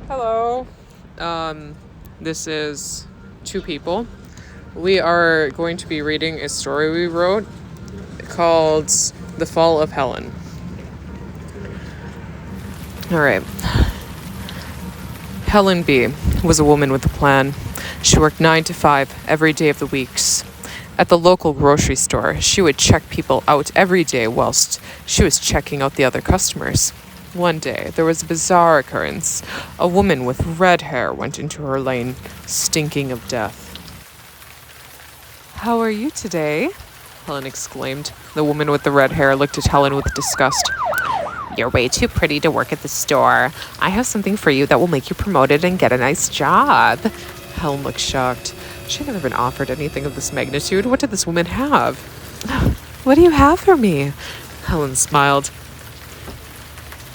Hello. This is two people. We are going to be reading a story we wrote called The Fall of Helen. All right. Helen B. was a woman with a plan. She worked 9 to 5 every day of the weeks. At the local grocery store, she would check people out every day whilst she was checking out the other customers. One day, there was a bizarre occurrence. A woman with red hair went into her lane, stinking of death. "How are you today?" Helen exclaimed. The woman with the red hair looked at Helen with disgust. "You're way too pretty to work at the store. I have something for you that will make you promoted and get a nice job." Helen looked shocked. She had never been offered anything of this magnitude. What did this woman have? "What do you have for me?" Helen smiled.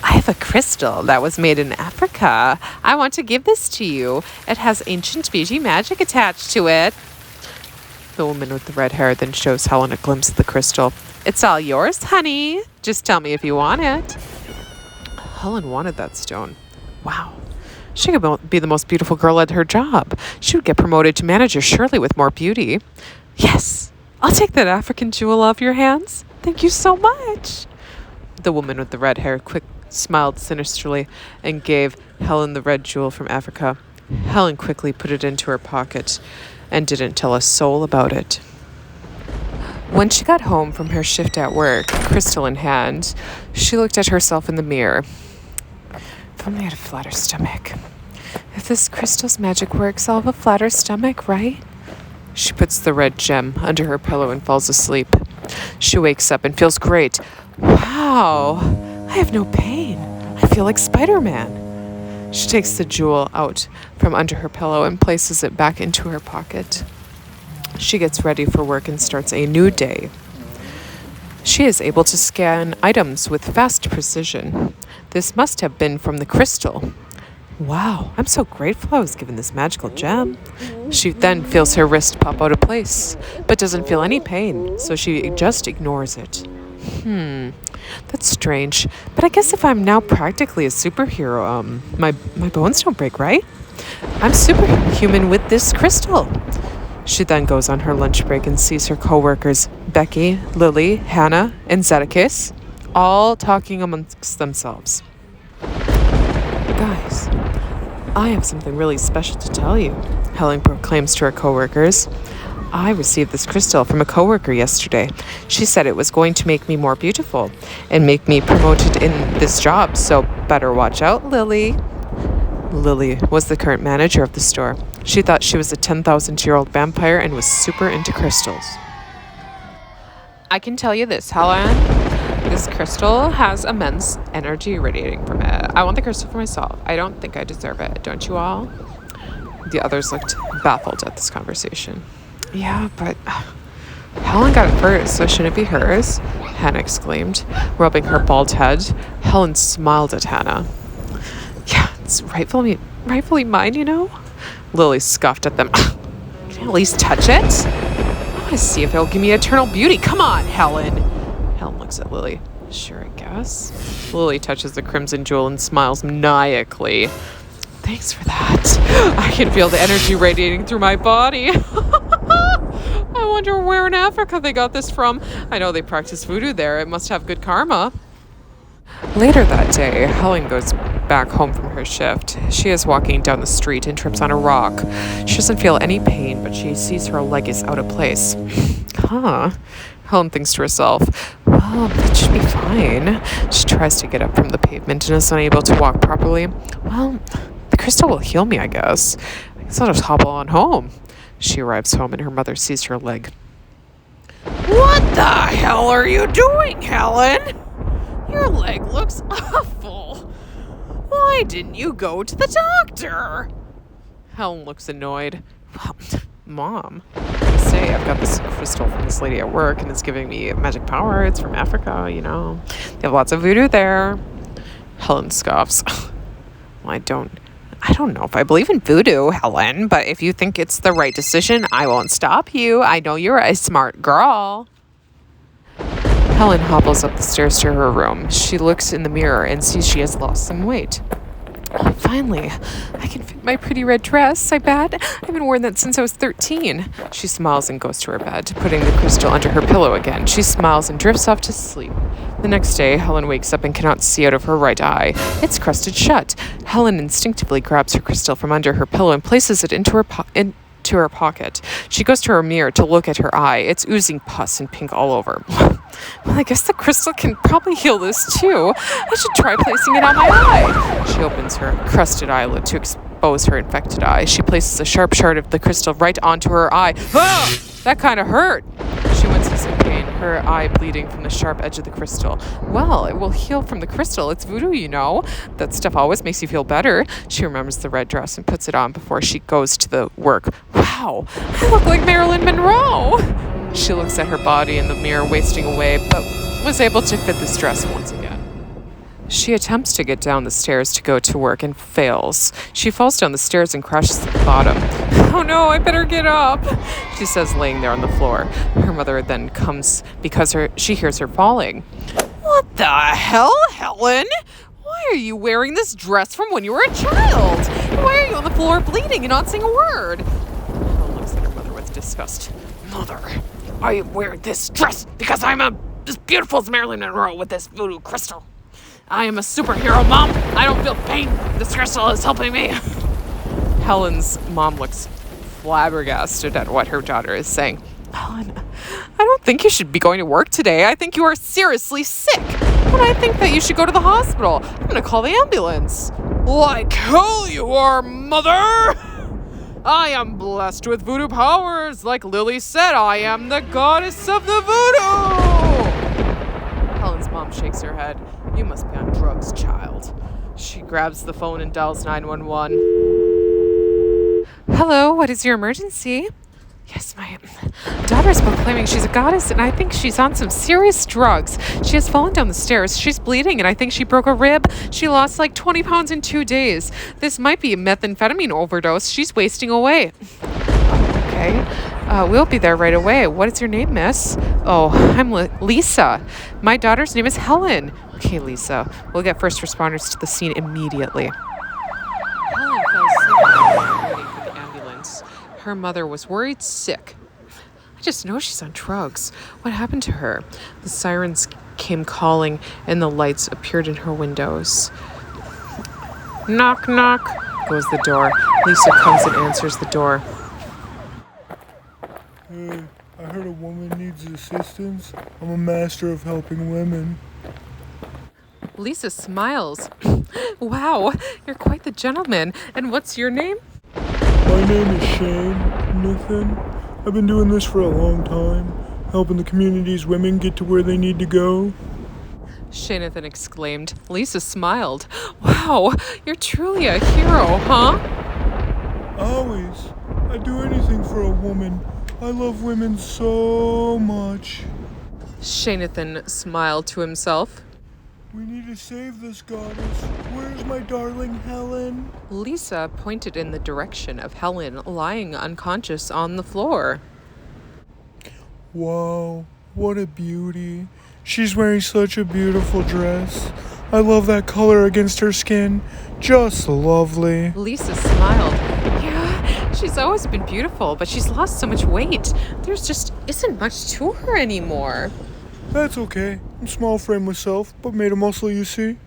"I have a crystal that was made in Africa. I want to give this to you. It has ancient beauty magic attached to it." The woman with the red hair then shows Helen a glimpse of the crystal. "It's all yours, honey. Just tell me if you want it." Helen wanted that stone. Wow. She could be the most beautiful girl at her job. She would get promoted to manager, surely with more beauty. "Yes, I'll take that African jewel off your hands. Thank you so much." The woman with the red hair smiled sinisterly and gave Helen the red jewel from Africa. Helen quickly put it into her pocket and didn't tell a soul about it. When she got home from her shift at work, crystal in hand, she looked at herself in the mirror. If only I had a flatter stomach. If this crystal's magic works, I'll have a flatter stomach, right? She puts the red gem under her pillow and falls asleep. She wakes up and feels great. Wow, I have no pain. I feel like Spider-Man. She takes the jewel out from under her pillow and places it back into her pocket. She gets ready for work and starts a new day. She is able to scan items with fast precision. This must have been from the crystal. Wow, I'm so grateful I was given this magical gem. She then feels her wrist pop out of place, but doesn't feel any pain, so she just ignores it. That's strange. But I guess if I'm now practically a superhero, my bones don't break, right? I'm superhuman with this crystal. She then goes on her lunch break and sees her co-workers, Becky, Lily, Hannah, and Zedekias, all talking amongst themselves. "Guys, I have something really special to tell you," Helen proclaims to her co-workers. "I received this crystal from a coworker yesterday. She said it was going to make me more beautiful and make me promoted in this job, so better watch out, Lily." Lily was the current manager of the store. She thought she was a 10,000-year-old vampire and was super into crystals. "I can tell you this, Helen. This crystal has immense energy radiating from it. I want the crystal for myself. I don't think I deserve it. Don't you all?" The others looked baffled at this conversation. "Yeah, but Helen got it first, so shouldn't it be hers?" Hannah exclaimed, rubbing her bald head. Helen smiled at Hannah. "Yeah, it's rightfully mine, you know?" Lily scoffed at them. "Can I at least touch it? I want to see if it'll give me eternal beauty. Come on, Helen." Helen looks at Lily. "Sure, I guess." Lily touches the crimson jewel and smiles maniacally. "Thanks for that. I can feel the energy radiating through my body." "I wonder where in Africa they got this from. I know they practice voodoo there. It must have good karma." Later that day, Helen goes back home from her shift. She is walking down the street and trips on a rock. She doesn't feel any pain, but she sees her leg is out of place. Helen thinks to herself, "Well, it should be fine." She tries to get up from the pavement and is unable to walk properly. "Well, the crystal will heal me, I guess. I'll just hobble on home." She arrives home and her mother sees her leg. "What the hell are you doing, Helen? Your leg looks awful. Why didn't you go to the doctor?" Helen looks annoyed. "Well, Mom, I say I've got this crystal from this lady at work and it's giving me magic power. It's from Africa, you know. They have lots of voodoo there." Helen scoffs. "Well, I don't know if I believe in voodoo, Helen, but if you think it's the right decision, I won't stop you. I know you're a smart girl." Helen hobbles up the stairs to her room. She looks in the mirror and sees she has lost some weight. Finally, I can fit my pretty red dress, I bet. I haven't worn that since I was 13. She smiles and goes to her bed, putting the crystal under her pillow again. She smiles and drifts off to sleep. The next day, Helen wakes up and cannot see out of her right eye. It's crusted shut. Helen instinctively grabs her crystal from under her pillow and places it into her pocket. She goes to her mirror to look at her eye. It's oozing pus and pink all over. Well, I guess the crystal can probably heal this too. I should try placing it on my eye. She opens her crusted eyelid to expose her infected eye. She places a sharp shard of the crystal right onto her eye. Ah! That kind of hurt. She winces in pain, her eye bleeding from the sharp edge of the crystal. Well, it will heal from the crystal. It's voodoo, you know. That stuff always makes you feel better. She remembers the red dress and puts it on before she goes to the work. Wow, I look like Marilyn Monroe. She looks at her body in the mirror, wasting away, but was able to fit this dress once again. She attempts to get down the stairs to go to work and fails. She falls down the stairs and crashes at the bottom. Oh no, I better get up, she says, laying there on the floor. Her mother then comes because she hears her falling. What the hell, Helen? Why are you wearing this dress from when you were a child? Why are you on the floor bleeding and not saying a word? Helen looks at her mother with disgust. Mother, I wear this dress because I'm as beautiful as Marilyn Monroe with this voodoo crystal. I am a superhero, Mom. I don't feel pain. This crystal is helping me. Helen's mom looks flabbergasted at what her daughter is saying. Helen, I don't think you should be going to work today. I think you are seriously sick. And I think that you should go to the hospital. I'm going to call the ambulance. Like hell you are, Mother. I am blessed with voodoo powers. Like Lily said, I am the goddess of the voodoo. Helen's mom shakes her head. You must be on drugs, child. She grabs the phone and dials 911. Hello, what is your emergency? Yes, my daughter's proclaiming she's a goddess, and I think she's on some serious drugs. She has fallen down the stairs. She's bleeding, and I think she broke a rib. She lost like 20 pounds in 2 days. This might be a methamphetamine overdose. She's wasting away. Okay. We'll be there right away. What is your name, miss? Oh, I'm Lisa. My daughter's name is Helen. Okay, Lisa. We'll get first responders to the scene immediately. Helen fell asleep waiting for the ambulance. Her mother was worried sick. I just know she's on drugs. What happened to her? The sirens came calling and the lights appeared in her windows. Knock, knock, goes the door. Lisa comes and answers the door. Hey, I heard a woman needs assistance. I'm a master of helping women. Lisa smiles. Wow, you're quite the gentleman. And what's your name? My name is Shane Nathan. I've been doing this for a long time, helping the community's women get to where they need to go. Shanathan exclaimed. Lisa smiled. Wow, you're truly a hero, huh? Always. I'd do anything for a woman. I love women so much. Shanathan smiled to himself. We need to save this goddess. Where's my darling Helen? Lisa pointed in the direction of Helen lying unconscious on the floor. Wow, what a beauty. She's wearing such a beautiful dress. I love that color against her skin. Just lovely. Lisa smiled. Yeah, she's always been beautiful, but she's lost so much weight. There's just isn't much to her anymore. That's okay. I'm small frame myself, but made of muscle, you see.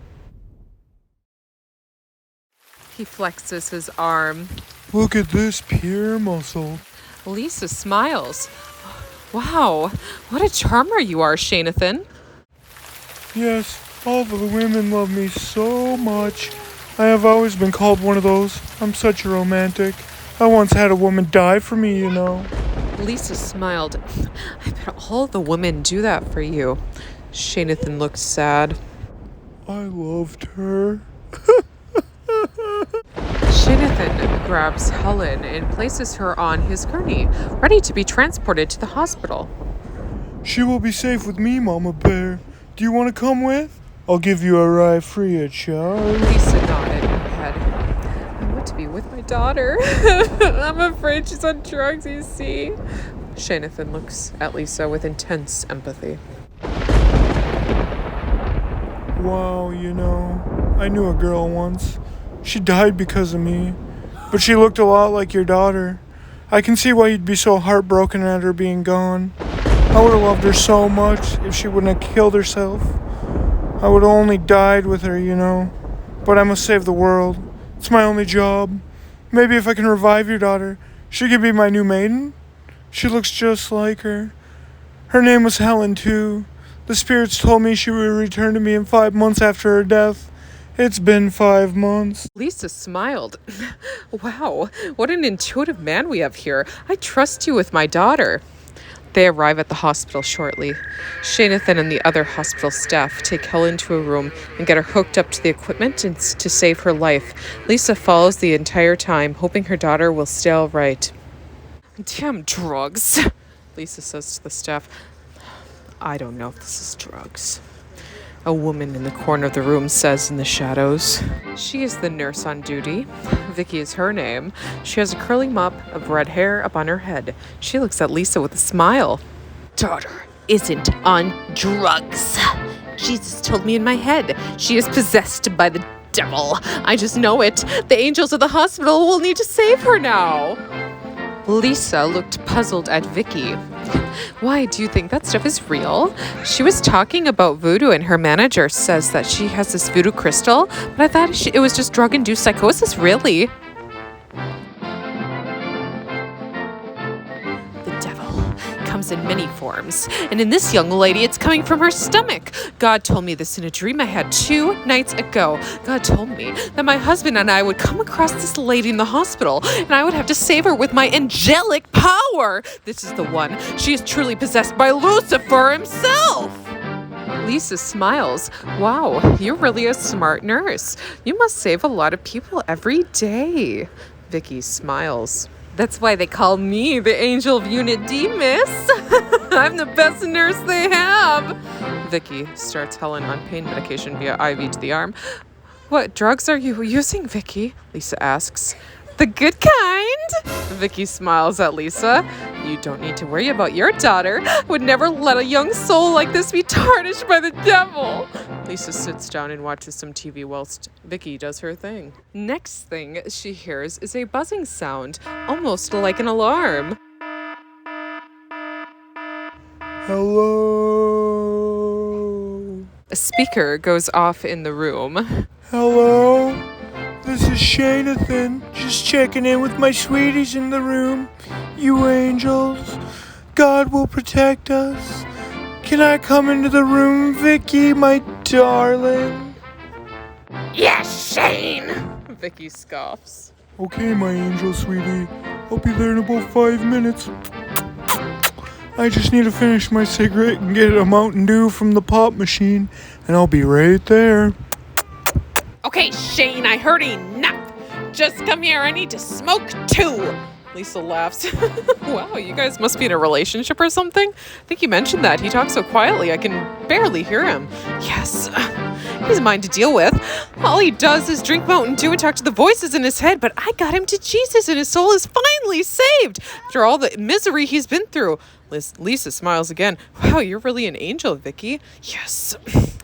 He flexes his arm. Look at this pure muscle. Lisa smiles. Wow, what a charmer you are, Shanathan. Yes, all the women love me so much. I have always been called one of those. I'm such a romantic. I once had a woman die for me, you know. Lisa smiled. I bet all the women do that for you. Shanathan looked sad. I loved her. Shanathan grabs Helen and places her on his gurney, ready to be transported to the hospital. She will be safe with me, Mama Bear. Do you want to come with? I'll give you a ride free of charge. Lisa nodded her head. I want to be with my daughter. I'm afraid she's on drugs, you see. Shanathan looks at Lisa with intense empathy. Wow, you know, I knew a girl once. She died because of me. But she looked a lot like your daughter. I can see why you'd be so heartbroken at her being gone. I would have loved her so much if she wouldn't have killed herself. I would have only died with her, you know. But I must save the world. It's my only job. Maybe if I can revive your daughter, she could be my new maiden? She looks just like her. Her name was Helen, too. The spirits told me she would return to me in 5 months after her death. It's been 5 months. Lisa smiled. Wow, what an intuitive man we have here. I trust you with my daughter. They arrive at the hospital shortly. Shanathan and the other hospital staff take Helen to a room and get her hooked up to the equipment and to save her life. Lisa follows the entire time, hoping her daughter will stay all right. Damn drugs, Lisa says to the staff. I don't know if this is drugs. A woman in the corner of the room says in the shadows. She is the nurse on duty. Vicky is her name. She has a curling mop of red hair up on her head. She looks at Lisa with a smile. Daughter isn't on drugs. Jesus told me in my head. She is possessed by the devil. I just know it. The angels of the hospital will need to save her now. Lisa looked puzzled at Vicky. Why do you think that stuff is real? She was talking about voodoo and her manager says that she has this voodoo crystal, but I thought it was just drug-induced psychosis, really. The devil comes in many forms, and in this young lady, it's coming from her stomach. God told me this in a dream I had 2 nights ago. God told me that my husband and I would come across this lady in the hospital, and I would have to save her with my angelic power. This is the one. She is truly possessed by Lucifer himself. Lisa smiles. Wow, you're really a smart nurse. You must save a lot of people every day. Vicky smiles. That's why they call me the Angel of Unit D, miss. I'm the best nurse they have. Vicky starts Helen on pain medication via IV to the arm. What drugs are you using, Vicky? Lisa asks. The good kind. Vicky smiles at Lisa. You don't need to worry about your daughter. I would never let a young soul like this be tarnished by the devil. Lisa sits down and watches some TV whilst Vicky does her thing. Next thing she hears is a buzzing sound, almost like an alarm. Hello? A speaker goes off in the room. Hello? This is Shanathan, just checking in with my sweeties in the room. You angels, God will protect us. Can I come into the room, Vicky, my darling? Yes, Shane! Vicky scoffs. Okay, my angel sweetie. I'll be there in about 5 minutes. I just need to finish my cigarette and get a Mountain Dew from the pop machine, and I'll be right there. Okay, Shane, I heard enough. Just come here. I need to smoke too. Lisa laughs. Wow, you guys must be in a relationship or something? I think you mentioned that. He talks so quietly, I can barely hear him. Yes, he's mine to deal with. All he does is drink Mountain Dew and talk to the voices in his head, but I got him to Jesus and his soul is finally saved after all the misery he's been through. Lisa smiles again. Wow, you're really an angel, Vicky. Yes,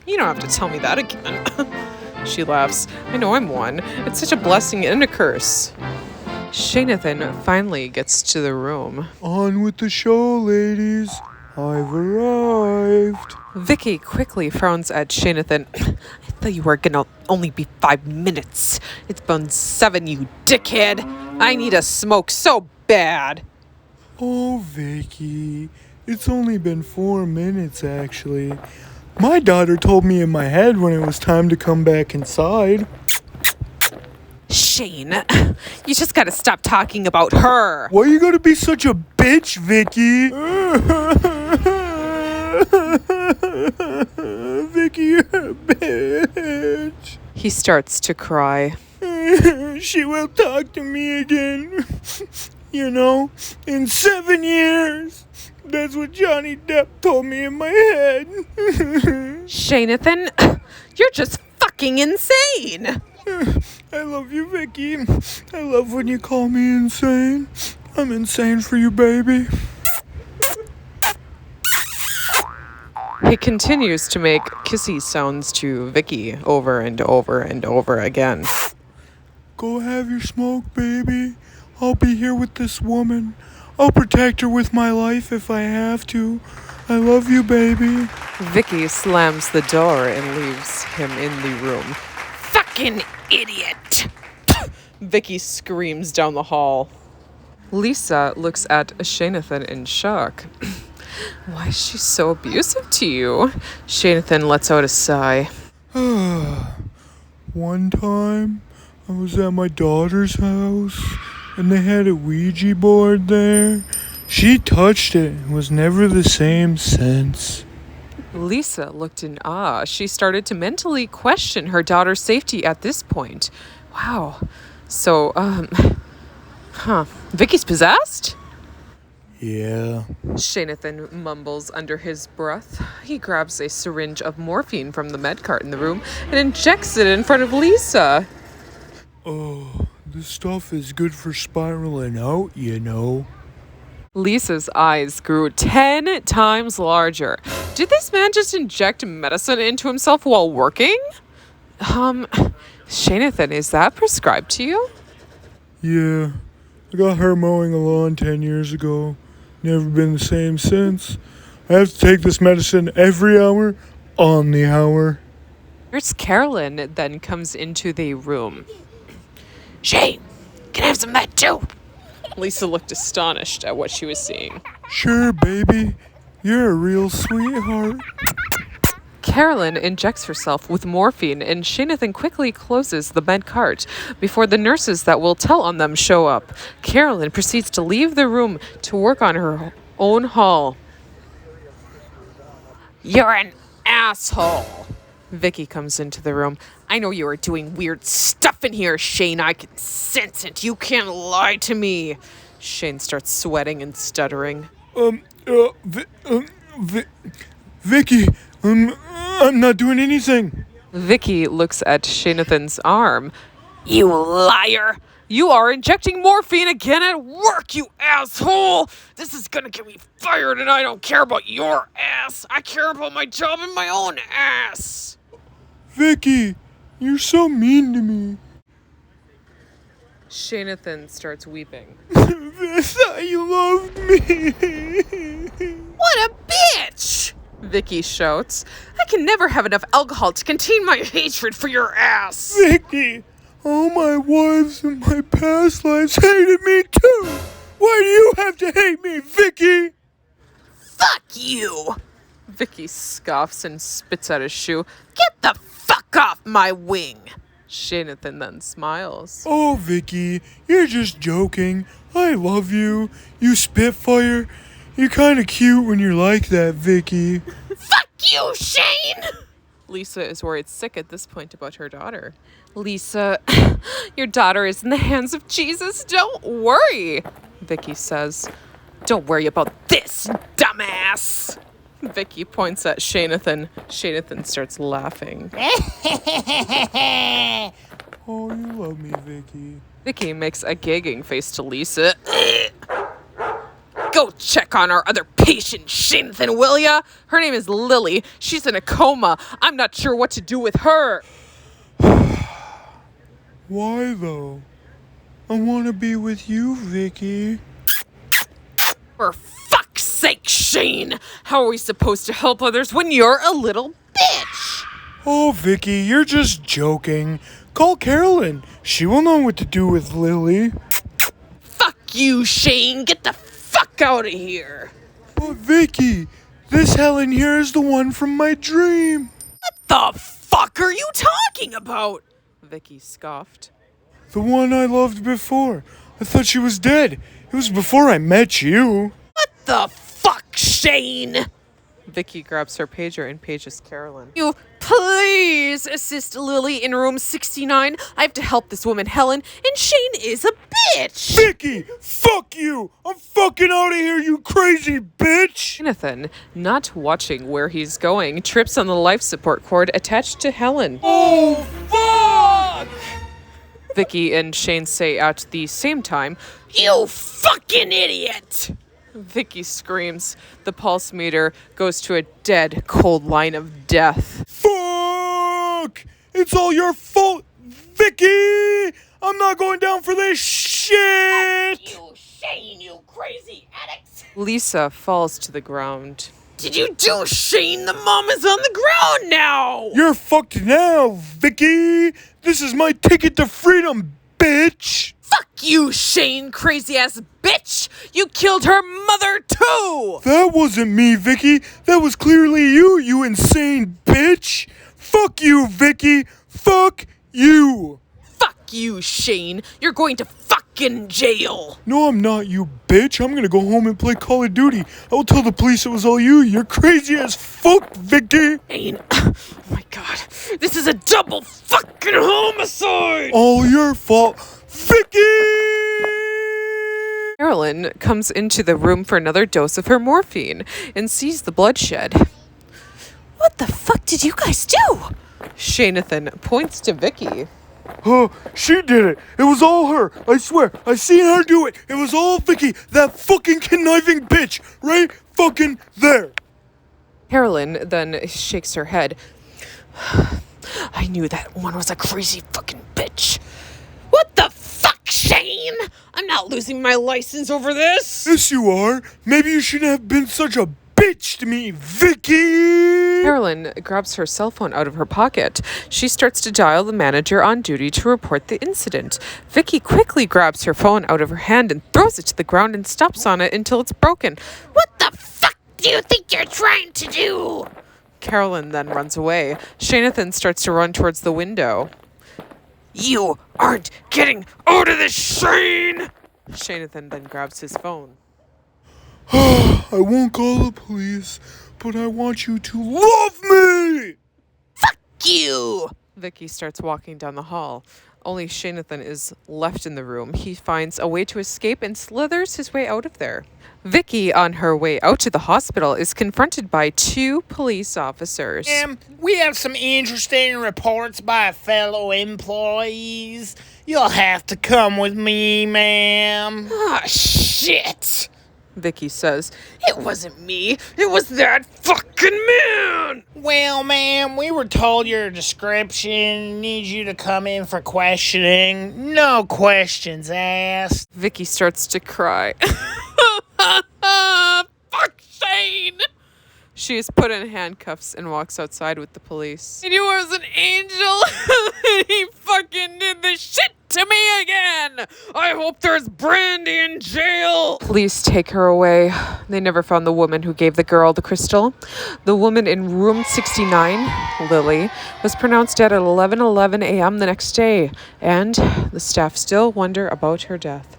you don't have to tell me that again. She laughs. I know I'm one. It's such a blessing and a curse. Shanathan finally gets to the room. On with the show, ladies. I've arrived. Vicky quickly frowns at Shanathan. I thought you were gonna only be 5 minutes. It's been 7, you dickhead. I need a smoke so bad. Oh, Vicky. It's only been 4 minutes, actually. My daughter told me in my head when it was time to come back inside. Shane, you just gotta stop talking about her. Why you gotta be such a bitch, Vicky? Vicky, you're a bitch. He starts to cry. She will talk to me again. You know, in 7 years. That's what Johnny Depp told me in my head. Shanathan, you're just fucking insane. I love you, Vicky. I love when you call me insane. I'm insane for you, baby. He continues to make kissy sounds to Vicky over and over and over again. Go have your smoke, baby. I'll be here with this woman. I'll protect her with my life if I have to. I love you, baby. Vicky slams the door and leaves him in the room. Fucking idiot! Vicky screams down the hall. Lisa looks at Shanathan in shock. Why is she so abusive to you? Shanathan lets out a sigh. One time, I was at my daughter's house, and they had a Ouija board there. She touched it and was never the same since. Lisa looked in awe. She started to mentally question her daughter's safety at this point. Wow. So, Vicky's possessed? Yeah. Shanathan mumbles under his breath. He grabs a syringe of morphine from the med cart in the room and injects it in front of Lisa. Oh, this stuff is good for spiraling out, you know. Lisa's eyes grew 10 times larger. Did this man just inject medicine into himself while working? Shanathan, is that prescribed to you? Yeah, I got her mowing a lawn 10 years ago. Never been the same since. I have to take this medicine every hour on the hour. Nurse Carolyn then comes into the room. Shane, can I have some of that too? Lisa looked astonished at what she was seeing. Sure, baby. You're a real sweetheart. Carolyn injects herself with morphine, and Shanathan quickly closes the med cart before the nurses that will tell on them show up. Carolyn proceeds to leave the room to work on her own haul. You're an asshole. Vicky comes into the room. I know you are doing weird stuff in here, Shane. I can sense it. You can't lie to me. Shane starts sweating and stuttering. Vicky, I'm not doing anything. Vicky looks at Shanathan's arm. You liar. You are injecting morphine again at work, You asshole. This is gonna get me fired, and I don't care about your ass. I care about my job and my own ass. Vicky, you're so mean to me. Shanathan starts weeping. I thought you loved me. What a bitch! Vicky shouts. I can never have enough alcohol to contain my hatred for your ass. Vicky, all my wives in my past lives hated me too. Why do you have to hate me, Vicky? Fuck you. Vicky scoffs and spits at his shoe. Get the fuck off my wing. Shanathan then smiles. Oh, Vicky, you're just joking. I love you. You spitfire. You're kind of cute when you're like that, Vicky. Fuck you, Shane. Lisa is worried sick at this point about her daughter. Lisa, your daughter is in the hands of Jesus. Don't worry, Vicky says. Don't worry about this, dumbass. Vicky points at Shanathan. Shanathan starts laughing. Oh, you love me, Vicky. Vicky makes a gagging face to Lisa. Go check on our other patient, Shanathan, will ya? Her name is Lily. She's in a coma. I'm not sure what to do with her. Why, though? I want to be with you, Vicky. For fuck's sake, Shane! How are we supposed to help others when you're a little bitch? Oh, Vicky, you're just joking. Call Carolyn. She will know what to do with Lily. Fuck you, Shane! Get the fuck out of here! But Vicky, this Helen here is the one from my dream. What the fuck are you talking about? Vicky scoffed. The one I loved before. I thought she was dead. It was before I met you. What the fuck, Shane? Vicky grabs her pager and pages Carolyn. You please assist Lily in room 69. I have to help this woman, Helen, and Shane is a bitch. Vicky, fuck you. I'm fucking out of here, you crazy bitch. Jonathan, not watching where he's going, trips on the life support cord attached to Helen. Oh, fuck! Vicky and Shane say at the same time, You fucking idiot! Vicky screams. The pulse meter goes to a dead, cold line of death. Fuck! It's all your fault, Vicky! I'm not going down for this shit! You, Shane, you crazy addict! Lisa falls to the ground. Did you do, Shane? The mom is on the ground now! You're fucked now, Vicky! This is my ticket to freedom, bitch! Fuck you, Shane, crazy ass bitch! You killed her mother too! That wasn't me, Vicky. That was clearly you, you insane bitch! Fuck you, Vicky! Fuck you! Fuck you, Shane. You're going to fucking jail! No, I'm not, you bitch. I'm gonna go home and play Call of Duty. I will tell the police it was all you. You're crazy as fuck, Vicky! Shane, oh my god. This is a double fucking homicide! All your fault, Vicky! Carolyn comes into the room for another dose of her morphine and sees the bloodshed. What the fuck did you guys do? Shanathan points to Vicky. She did it. It was all her. I swear. I seen her do it. It was all Vicky, that fucking conniving bitch, right fucking there. Carolyn then shakes her head. I knew that one was a crazy fucking bitch. What the fuck, Shane? I'm not losing my license over this. Yes, you are. Maybe you shouldn't have been such a bitch to me, Vicky. Carolyn grabs her cell phone out of her pocket. She starts to dial the manager on duty to report the incident. Vicky quickly grabs her phone out of her hand and throws it to the ground and stomps on it until it's broken. What the fuck do you think you're trying to do? Carolyn then runs away. Shanathan starts to run towards the window. You aren't getting out of this, Shane! Shanathan then grabs his phone. I won't call the police, but I want you to love me. You! Vicky starts walking down the hall. Only Shanathan is left in the room. He finds a way to escape and slithers his way out of there. Vicky, on her way out to the hospital, is confronted by two police officers. We have some interesting reports by fellow employees. You'll have to come with me, ma'am. Ah, shit! Vicky says. It wasn't me. It was that fucking man! Well, ma'am, we were told your description. Need you to come in for questioning. No questions asked. Vicky starts to cry. Fuck Shane! She is put in handcuffs and walks outside with the police. And he was an angel. He fucking did the shit to me again. I hope there's Brandy in jail. Police take her away. They never found the woman who gave the girl the crystal. The woman in room 69, Lily, was pronounced dead at 11:11 a.m. the next day, and the staff still wonder about her death.